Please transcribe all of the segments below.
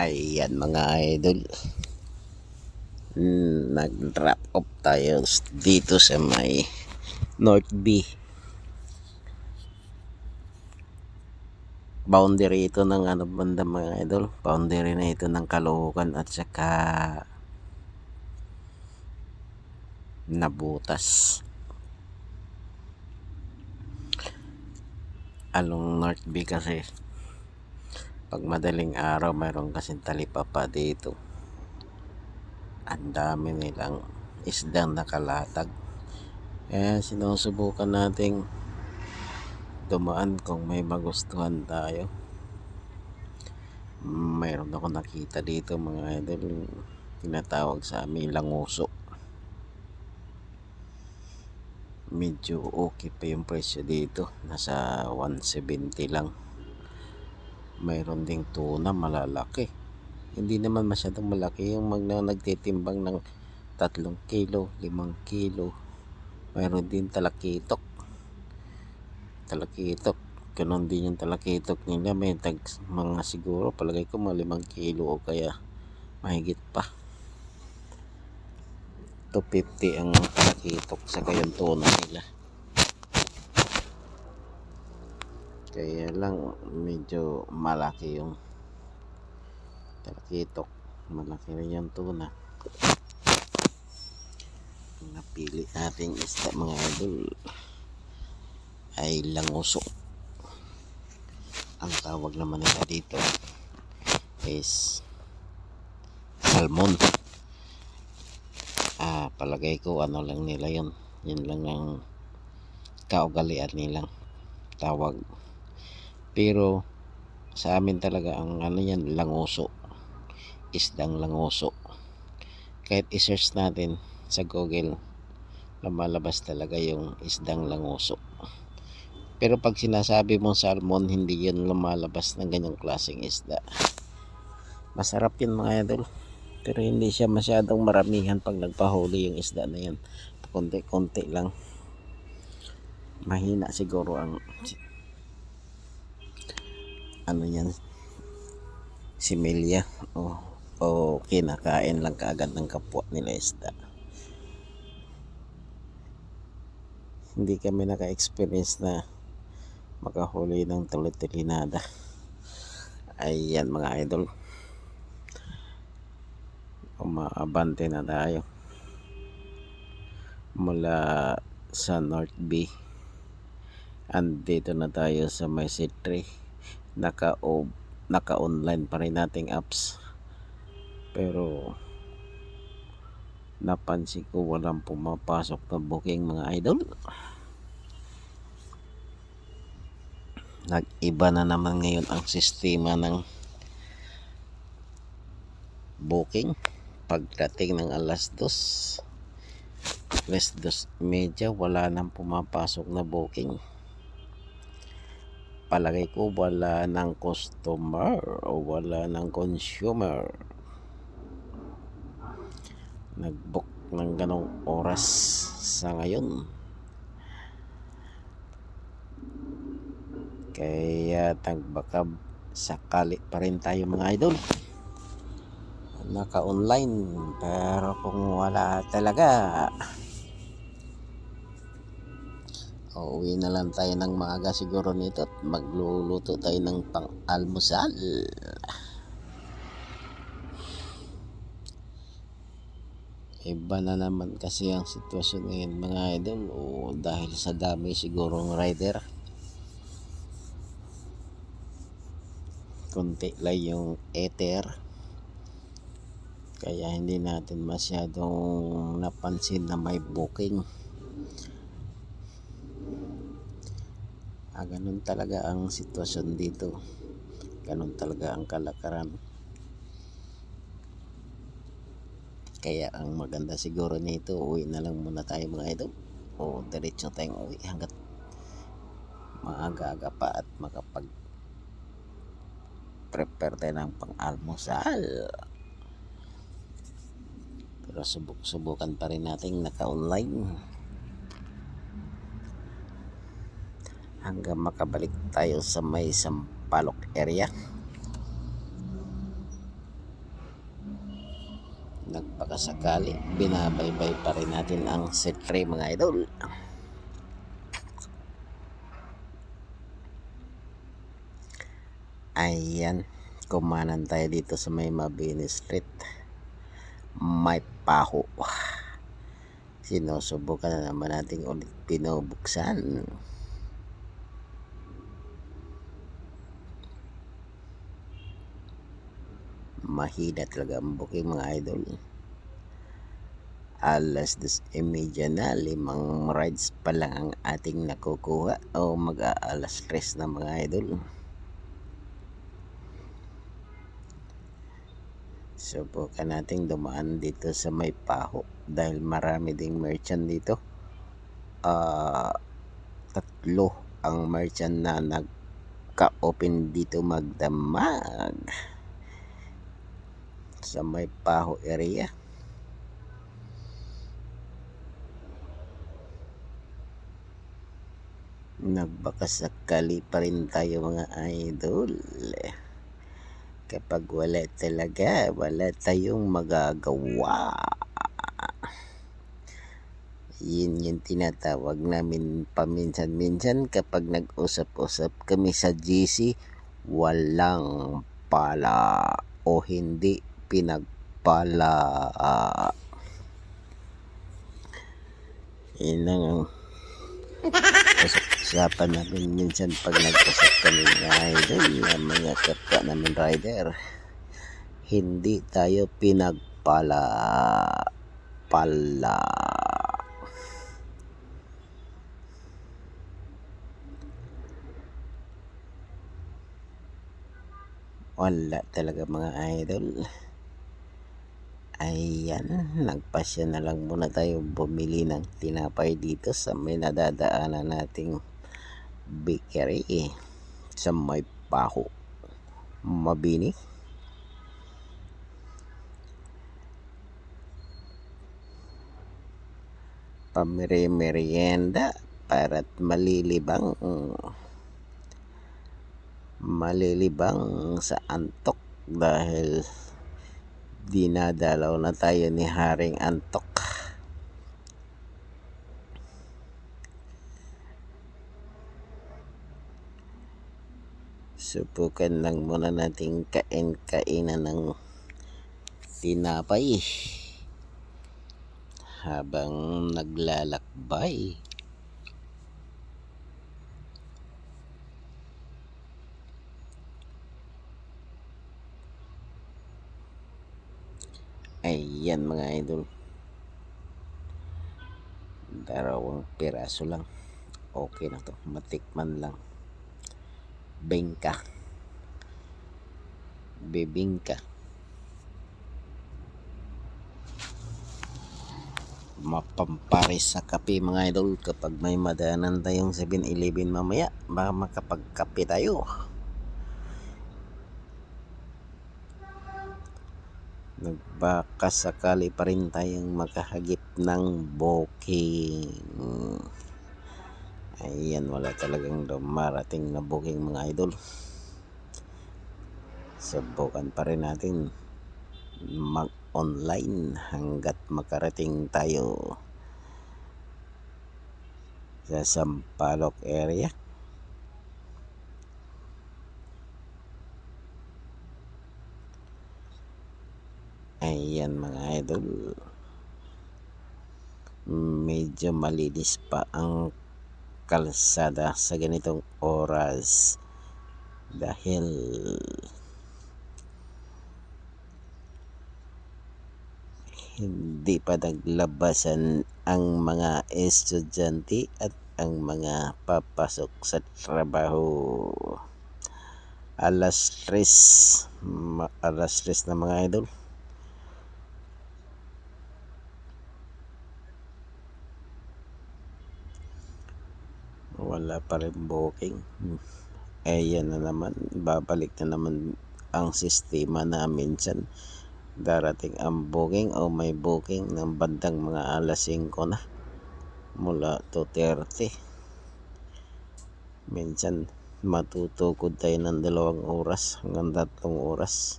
Ayan mga idol, nag-drop off tayo dito sa may North B. Boundary ito ng ano banda mga idol, boundary na ito ng Caloocan at saka Nabutas. Along North B kasi pag madaling araw mayroon kasing talipapa dito. Ang dami nilang isdang nakalatag. Kaya sinusubukan nating dumaan kung may magustuhan tayo. Mayroon ako nakita dito mga idol, tinatawag sa amin languso. Medyo okay pa yung presyo dito, nasa 170 lang. Mayroon ding tuna malalaki, hindi naman masyadong malaki, yung nagtitimbang ng 3 kilo, 5 kilo. Mayroon din talakitok, ganon din yung talakitok nila, may mga siguro palagay ko mga 5 kilo o kaya mahigit pa. 250 ang talakitok sa kayong tuna nila. Kaya lang medyo malaki yung talakitok, malaki rin yung tuna. Napili nating isda mga idol ay languso. Ang tawag naman nila dito is salmon. Palagay ko ano lang nila yun lang ang kaugalian nilang tawag, pero sa amin talaga ang ano yan, languso, isdang languso. Kahit i-search natin sa Google, lumalabas talaga yung isdang languso. Pero pag sinasabi mong salmon, hindi yun lumalabas ng ganyang klaseng isda. Masarap yun mga idol, pero hindi siya masyadong maramihan pag nagpahuli yung isda na yan. Konti-konti lang. Mahina siguro ang ano yan, similya o kinakain lang kaagad ng kapwa nila isda. Hindi kami naka-experience na makahuli ng tulit-tulinada. Ayan mga idol, umaabante na tayo mula sa North B. Andito na tayo sa may C3. Naka-online pa rin nating apps, pero napansin ko walang pumapasok na booking mga idol. Nag-iba na naman ngayon ang sistema ng booking. Pagdating ng alas 2:30 wala nang pumapasok na booking. Palagay ko wala ng customer o wala ng consumer nag-book ng ganong oras sa ngayon. Kaya baka sakali pa rin tayo mga idol naka-online, pero kung wala talaga, uwi na lang tayo ng maaga siguro nito at magluluto tayo ng pang-almusal. Iba na naman kasi ang sitwasyon ngayon mga idol, dahil sa dami siguro ng rider. Konti lang yung ether, kaya hindi natin masyadong napansin na may booking. Ganun talaga ang sitwasyon dito, ganun talaga ang kalakaran. Kaya ang maganda siguro nito, uwi na lang muna tayo mga idol, o diretso tayong uwi hanggat maaga-aga pa at makapag prepare tayo ng pang-almusal. Pero subukan pa rin natin naka-online hanggang makabalik tayo sa may Sampaloc area. baka sakali binabaybay pa rin natin ang set 3 mga idol. Ayan, kumanan tayo dito sa may Mabini Street, may paho. Sinusubukan na naman natin ulit pinubuksan. Mahina talaga ang booking mga idol. Alas 2:30 na, 5 rides pa lang ang ating nakukuha o mag-aalas 3 na mga idol. Subukan nating dumaan dito sa may paho dahil marami ding merchant dito. 3 ang merchant na nagka-open dito magdamag sa may paho area. Nagbakasakali pa rin tayo mga idol. Kapag wala talaga, wala tayong magagawa. Yun yung tinatawag namin paminsan-minsan kapag nag-usap-usap kami sa GC, walang pala o hindi pinagpala. Yun ang usapan namin minsan pag nag-usap kami ng idol, mga kapwa namin rider. Hindi tayo pinagpala. Wala talaga mga idol. Ayan, nagpasya na lang muna tayo bumili ng tinapay dito sa may nadadaanan nating bakery sa may paho, Mabini. Pameri-merienda para't malilibang sa antok dahil dinadalaw na tayo ni Haring Antok. Subukan lang muna nating kainan ng tinapay habang naglalakbay. Ayan mga idol, 2 piraso lang, okay na to, matikman lang. Bibingka mapamparis sa kape mga idol kapag may madanan tayong 7-Eleven mamaya, baka makapagkape tayo. Nagbakasakali pa rin tayong makahagip ng booking. Ayan, wala talagang dumarating na booking mga idol. Subukan pa rin natin mag-online hanggat makarating tayo sa Sampaloc area. Ayan mga idol, medyo malinis pa ang kalsada sa ganitong oras dahil hindi pa naglabasan ang mga estudyante at ang mga papasok sa trabaho. Alas 3 na mga idol. Wala pa rin booking. Ayan na naman, babalik na naman ang sistema na minsan darating ang booking o may booking ng bandang mga alas 5 na mula 2:30. Minsan matutukod tayo ng 2 oras hanggang 3 oras,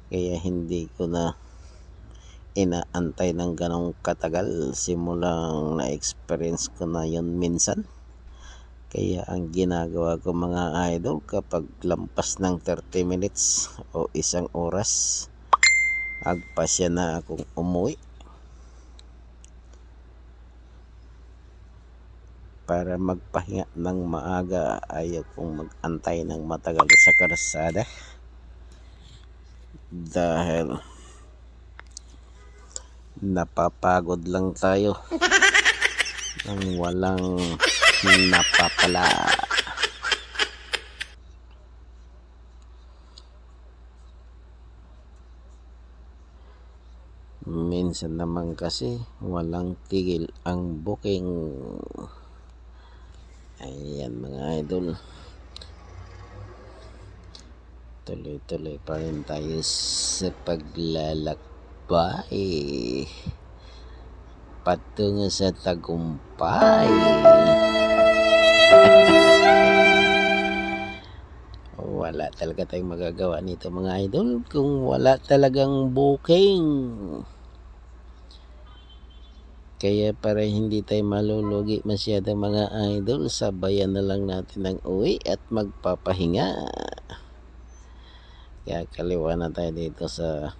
kaya hindi ko na inaantay ng ganong katagal. Simulang na-experience ko na yun minsan. Kaya ang ginagawa ko mga idol, kapag lampas ng 30 minutes o isang oras, agpasya na akong umuwi para magpahinga ng maaga. Ayaw kong mag-antay ng matagal sa karsada dahil napapagod lang tayo nang walang napapala. Minsan naman kasi walang tigil ang booking. Ayan mga idol, tuloy-tuloy pa rin tayo sa paglalakbay patungo sa tagumpay. Wala talaga tayong magagawa nito mga idol kung wala talagang booking. Kaya para hindi tayo malulugi masyado mga idol, sabayan na lang natin ang uwi at magpapahinga. Kaya kaliwa na tayo dito sa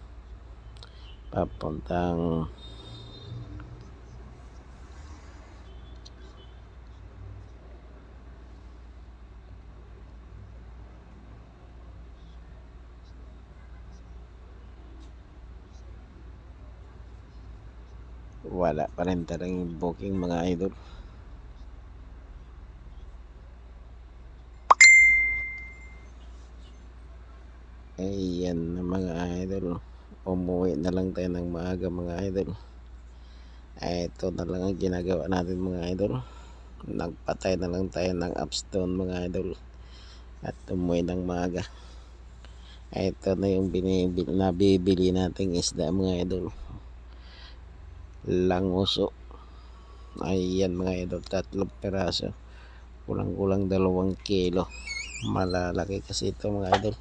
papuntang wala pa rin talagang booking mga idol. Ayan na mga idol, umuwi na lang tayo ng maaga mga idol. Ito na lang ang ginagawa natin mga idol, nagpatay na lang tayo ng upstone mga idol at umuwi ng maaga. Ito na yung nabibili nating isda mga idol, languso. Ayan mga idol, 3 peraso, kulang-kulang 2 kilo. Malalaki kasi ito mga idol.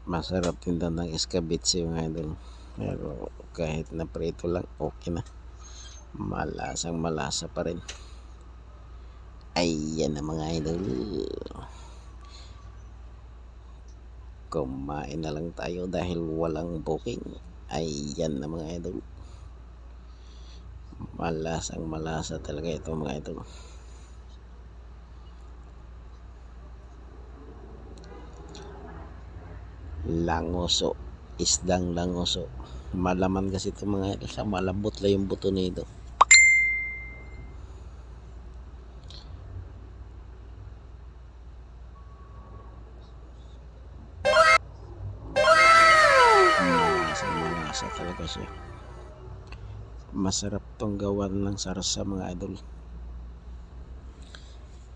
Masarap din daw ng escabitse mga idol, pero kahit na prito lang okay na, malasang malasa pa rin. Ayan na mga idol, kumain na lang tayo dahil walang booking. Ayan na mga idol, malasang malasa talaga ito mga idol. Langoso, isdang langoso, malaman kasi ito mga idol, sa malambot lang yung buto nito. Malasa talaga siya. Masarap tong gawan ng sarsa mga idol.